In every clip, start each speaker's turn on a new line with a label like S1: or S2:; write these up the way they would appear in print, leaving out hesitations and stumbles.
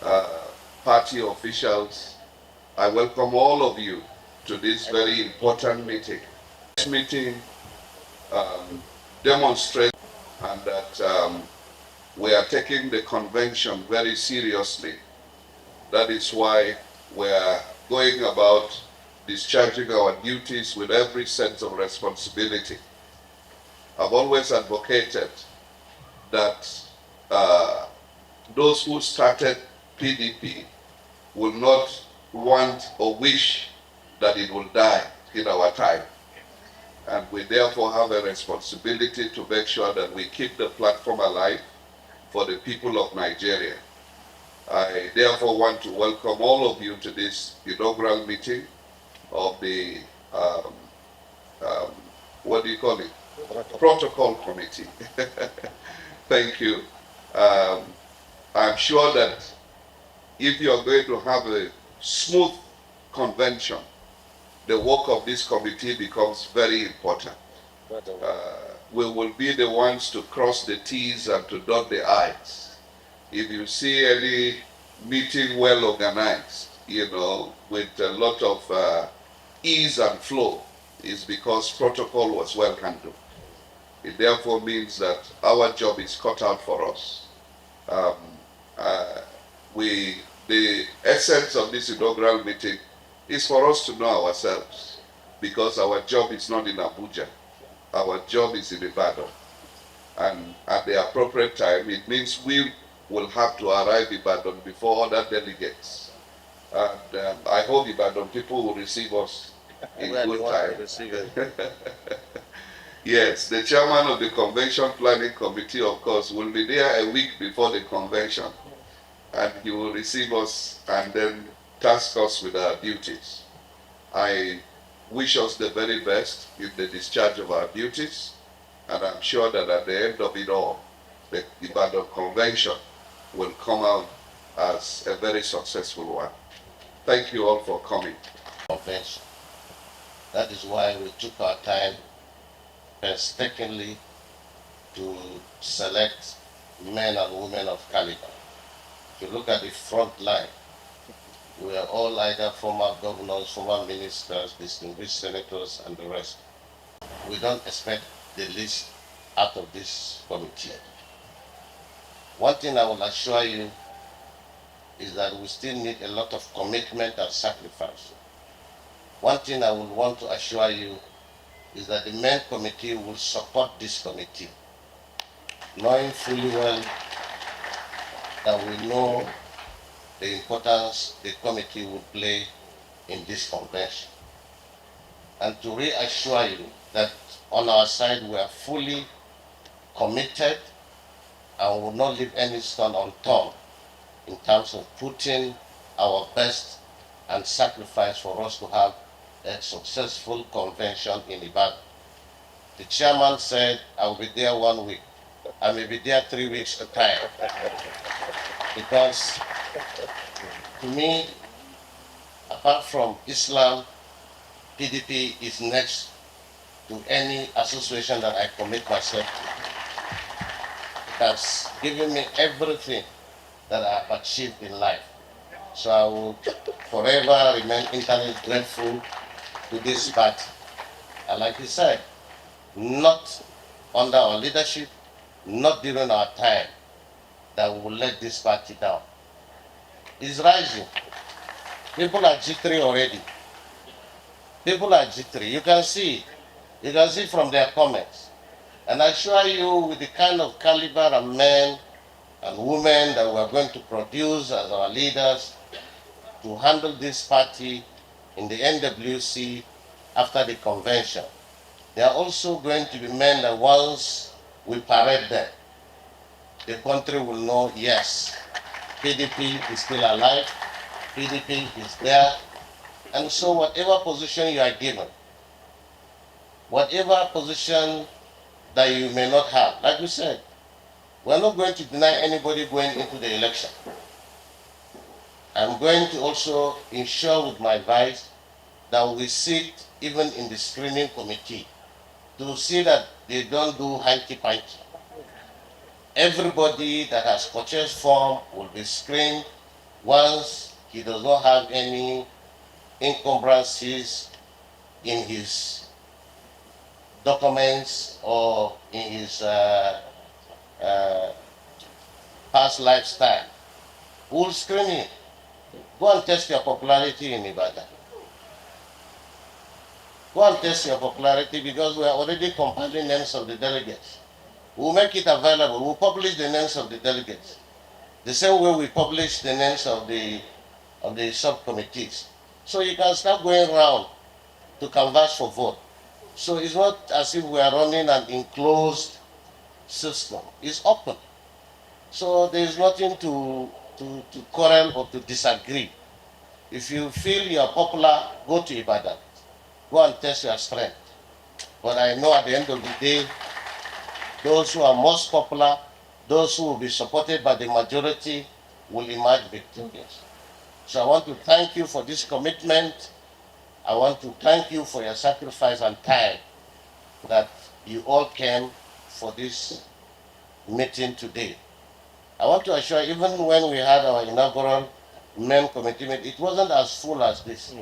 S1: uh, party officials, I welcome all of you to this very important meeting. This meeting demonstrates and that we are taking the convention very seriously. That is why we are going about discharging our duties with every sense of responsibility. I've always advocated that those who started PDP will not want or wish that it will die in our time. And we therefore have a responsibility to make sure that we keep the platform alive for the people of Nigeria. I therefore want to welcome all of you to this inaugural meeting of the, what do you call it? Protocol Committee. Thank you. I'm sure that if you are going to have a smooth convention, the work of this committee becomes very important. We will be the ones to cross the T's and to dot the I's. If you see any meeting well organized, with a lot of ease and flow, is because protocol was well handled. It therefore means that our job is cut out for us. The essence of this inaugural meeting is for us to know ourselves, because our job is not in Abuja. Our job is in Ibadan. And at the appropriate time, it means we will have to arrive in Ibadan before other delegates. And I hope Ibadan people will receive us in good time. Yes, the chairman of the Convention Planning Committee, of course, will be there a week before the convention. And he will receive us and then task us with our duties. I wish us the very best in the discharge of our duties, and I'm sure that at the end of it all, the Ibadan Convention will come out as a very successful one. Thank you all for coming.
S2: Convention. That is why we took our time painstakingly to select men and women of caliber. If you look at the front line, we are all either former governors, former ministers, distinguished senators, and the rest. We don't expect the least out of this committee. One thing I will assure you is that we still need a lot of commitment and sacrifice. One thing I would want to assure you is that the main committee will support this committee, knowing fully well that we know the importance the committee will play in this convention. And to reassure you that on our side we are fully committed and will not leave any stone unturned in terms of putting our best and sacrifice for us to have a successful convention in Ibadan. The chairman said I will be there 1 week. I may be there 3 weeks at a time. Because to me, apart from Islam, PDP is next to any association that I commit myself to. It has given me everything that I have achieved in life. So I will forever remain eternally grateful to this party. And like he said, not under our leadership, not during our time, that we will let this party down. It's rising. People are jittery already. People are jittery. You can see from their comments. And I assure you, with the kind of caliber of men and women that we are going to produce as our leaders to handle this party in the NWC after the convention, they are also going to be men that once we parade them, the country will know, yes, PDP is still alive, PDP is there. And so whatever position you are given, whatever position that you may not have, like we said, we're not going to deny anybody going into the election. I'm going to also ensure with my vice that we sit even in the screening committee to see that they don't do hanky-panky. Everybody that has purchased form will be screened once he does not have any encumbrances in his documents or in his uh, past lifestyle. We'll screen him. Go and test your popularity in Ibadan. Go and test your popularity because we are already compiling names of the delegates. We'll make it available. We'll publish the names of the delegates. The same way we publish the names of the subcommittees. So you can start going around to canvass for vote. So it's not as if we are running an enclosed system. It's open. So there is nothing to quarrel or to disagree. If you feel you are popular, go to Ibadan. Go and test your strength. But I know at the end of the day, those who are most popular, those who will be supported by the majority, will emerge victorious. So I want to thank you for this commitment. I want to thank you for your sacrifice and time that you all came for this meeting today. I want to assure, even when we had our inaugural main committee meeting, it wasn't as full as this.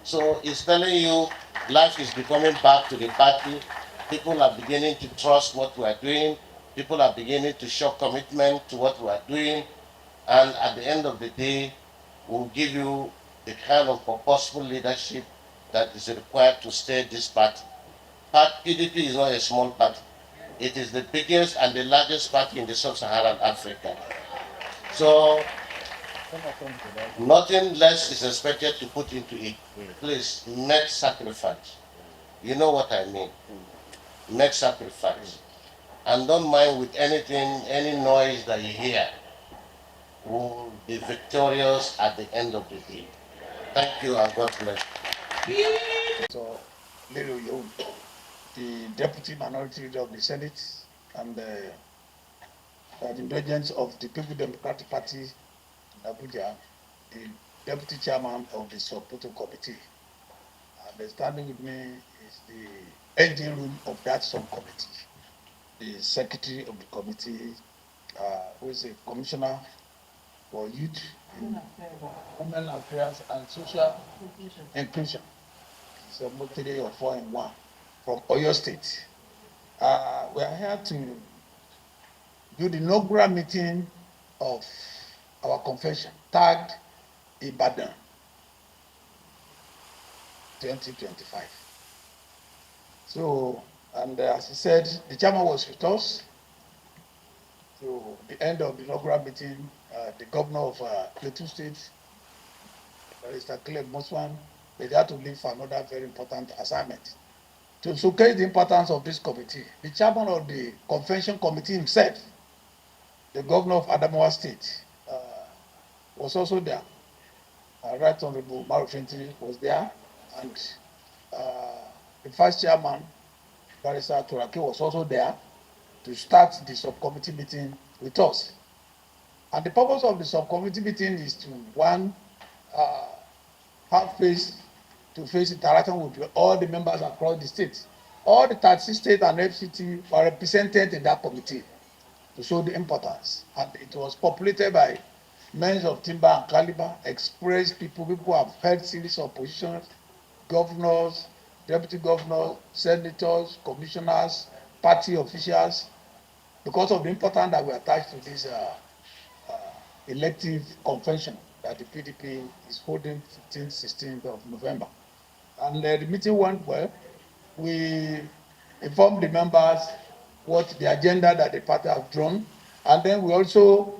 S2: So it's telling you life is becoming back to the party. People are beginning to trust what we are doing. People are beginning to show commitment to what we are doing. And at the end of the day, we'll give you the kind of purposeful leadership that is required to steer this party. PDP is not a small party. It is the biggest and the largest party in the sub-Saharan Africa. So nothing less is expected to put into it. Please make sacrifice. You know what I mean. Make sacrifice. And don't mind with anything, any noise that you hear. We'll be victorious at the end of the day. Thank you and God bless.
S3: So, Little Yo, the Deputy Minority Leader of the Senate, and the indulgence of the People Democratic Party in Abuja, the Deputy Chairman of the Sub-Protocol Committee. And standing with me is the engine room of that subcommittee, the Secretary of the committee, who is a Commissioner for Youth, Women Affairs and Social Inclusion. So, 3 or 4 in 1 from Oyo State. We are here to do the inaugural meeting of our convention, tagged Ibadan 2025. So, and as he said, the chairman was with us. So, the end of the inaugural meeting, the governor of Plateau State, Mr. Caleb Moswan, they had to leave for another very important assignment. To showcase the importance of this committee, the chairman of the convention committee himself, the governor of Adamawa State, was also there. Right Honorable Marufinti was there, and the vice chairman, Barrister Turaki, was also there to start the subcommittee meeting with us. And the purpose of the subcommittee meeting is to, one, have face-to-face interaction with all the members across the state. All the 36 states and FCT were represented in that committee to show the importance. And it was populated by men of timber and caliber, experienced people who have held series of positions, governors, deputy governors, senators, commissioners, party officials, because of the importance that we attach to this elective convention that the PDP is holding 15th, 16th of November. And the meeting went well. We informed the members what the agenda that the party have drawn, and then we also,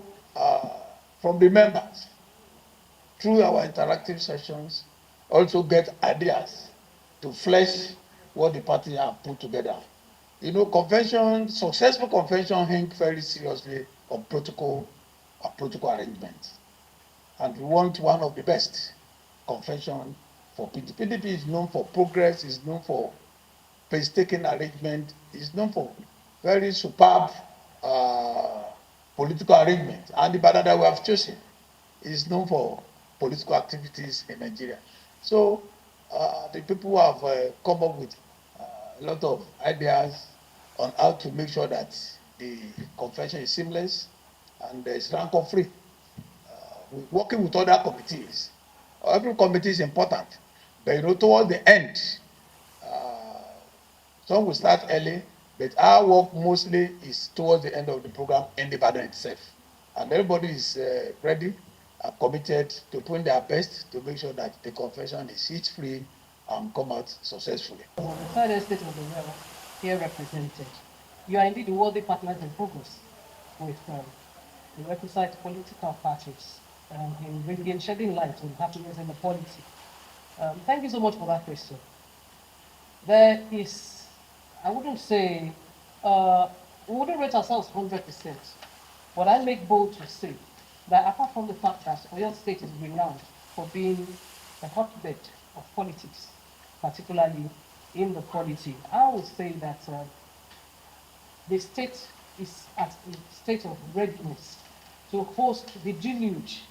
S3: from the members, through our interactive sessions, also get ideas to flesh what the party have put together. You know, successful convention hang very seriously on protocol arrangements. And we want one of the best convention for PDP. PDP is known for progress, is known for painstaking arrangement, is known for very superb political arrangement. And the Ibadan that we have chosen is known for political activities in Nigeria. So the people have come up with a lot of ideas on how to make sure that the convention is seamless and is rancor free. working with other committees. Every committee is important, but toward the end, uh, some will start early, but our work mostly is towards the end of the program in the Ibadan itself. And everybody is ready and committed to putting their best to make sure that the convention is heat-free and come out successfully.
S4: The third estate of the realm here represented. You are indeed worthy partners in progress with the requisite political parties in shedding light on happiness in the polity. Thank you so much for that question. There is, I wouldn't say, we wouldn't rate ourselves 100%, but I make bold to say that apart from the fact that Oyo State is renowned for being a hotbed of politics, particularly in the polity, I would say that the state is at a state of readiness to host the deluge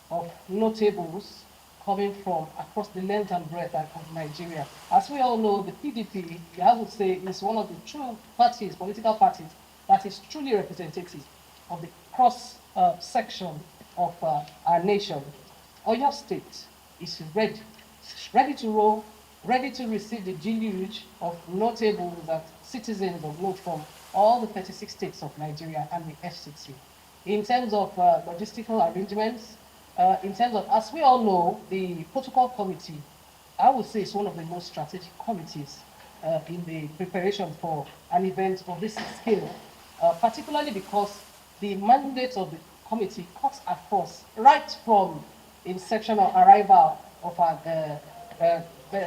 S4: of notables coming from across the length and breadth of Nigeria. As we all know, the PDP, I would say, is one of the true parties, political parties, that is truly representative of the cross section of our nation. Oyo State is ready to roll, ready to receive the deluge of notables and citizens of note from all the 36 states of Nigeria and the FCT. In terms of logistical arrangements, in terms of, as we all know, the protocol committee, I would say it's one of the most strategic committees in the preparation for an event of this scale, particularly because the mandate of the committee cuts across right from inception or arrival of our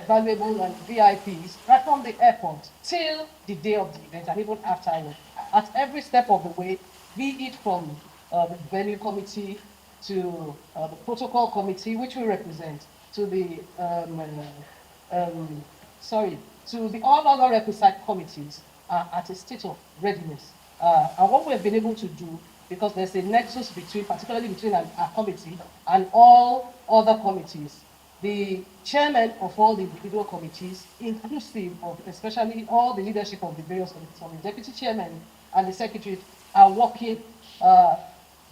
S4: valuable and VIPs, right from the airport till the day of the event and even afterward. At every step of the way, be it from the venue committee to the protocol committee, which we represent, to the to the all other requisite committees are at a state of readiness. And what we have been able to do, because there's a nexus between, particularly between our committee and all other committees, the chairman of all the individual committees, inclusive of especially all the leadership of the various committees, from the deputy chairman and the secretary, are working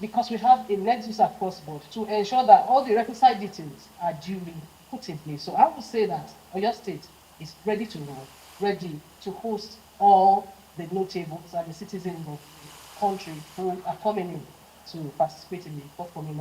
S4: because we have a nexus across board to ensure that all the requisite details are duly put in place. So I would say that Oyo State is ready to roll, ready to host all the notables and the citizens of the country who are coming in to participate in the forthcoming